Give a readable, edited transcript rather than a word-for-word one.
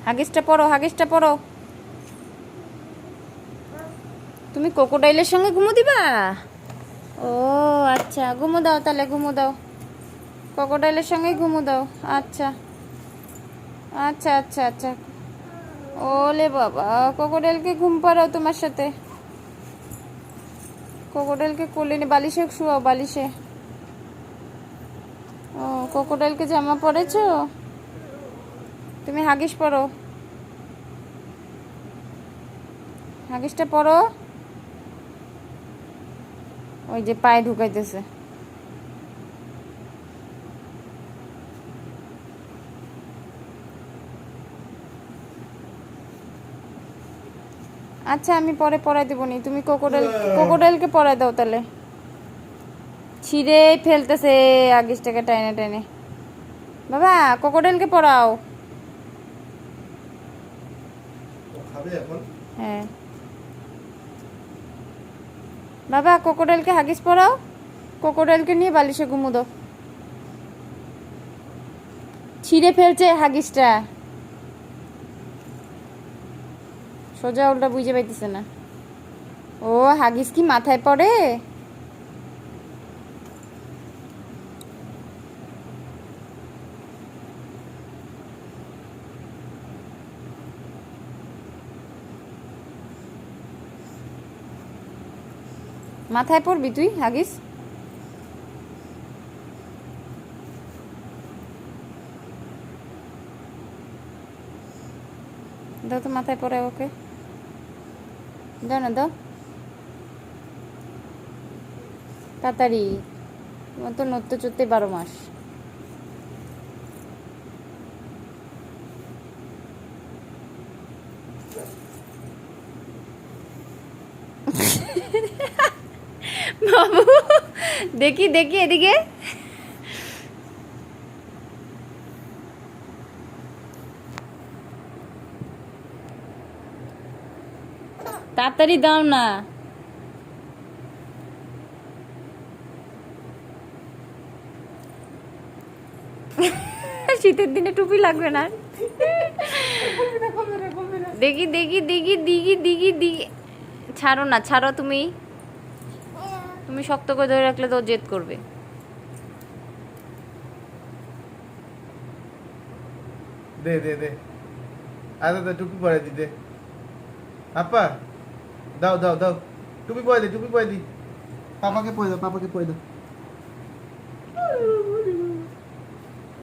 হাগিসটা পরো, হাগিসটা পরো। তুমি ক্রোকোডাইলের সঙ্গে ঘুমো দিবা? ও আচ্ছা, ঘুমো দাও তাহলে, ঘুমো দাও। ক্রোকোডাইলের সঙ্গেই ঘুমো দাও। আচ্ছা আচ্ছা আচ্ছা আচ্ছা। ওলে বাবা, ক্রোকোডাইলকে ঘুম পাড়াও তোমার সাথে। ক্রোকোডাইলকে কোলে নিয়ে বালিশে শুয়াও, বালিশে। ও ক্রোকোডাইলকে জামা পরেছো? তুমি হাগিস পরো, হাগিসটা পরো। ওই যে পায়ে ঢুকাইতেছে। আচ্ছা আমি পরে পরাই দেবো নি, তুমি ক্রোকোডাইলকে পরাই দাও তাহলে। ছিঁড়ে ফেলতেছে আগিসটাকে টাইনে টাইনে। বাবা ক্রোকোডাইলকে পরাও। হ্যাঁ বাবা, ক্রোকোডাইলকে হাগিস পরাও। ক্রোকোডাইলকে নিয়ে বালিশে ঘুমো দাও। ছিঁড়ে ফেলছে হাগিসটা। সোজা উল্টা বুঝে পাইতেছে না। ও হাগিস কি মাথায় পড়ে? মাথায় পড়বি তুই হাগিস? দাও তো মাথায় পড়ে ওকে, দাও না, দাও তাড়াতাড়ি। তোমার তো নড়তে চড়তে 12 মাস। বাবু দেখি দেখি এদিকে। তাড়াতাড়ি দাও না। শীতের দিনে টুপি লাগবে না। দেখি দেখি দেখি দিঘি দিঘি দিঘি। ছাড়ো না, ছাড়ো তুমি। তুমি শক্ত করে ধরে রাখলে তো জেদ করবে। দে দে দে, আরে দে টুপি পরে দি, দে আপা, দাও দাও দাও, টুপি পরে দি, টুপি পরে দি, পাপাকে পরে দাও, পাপাকে পরে দাও।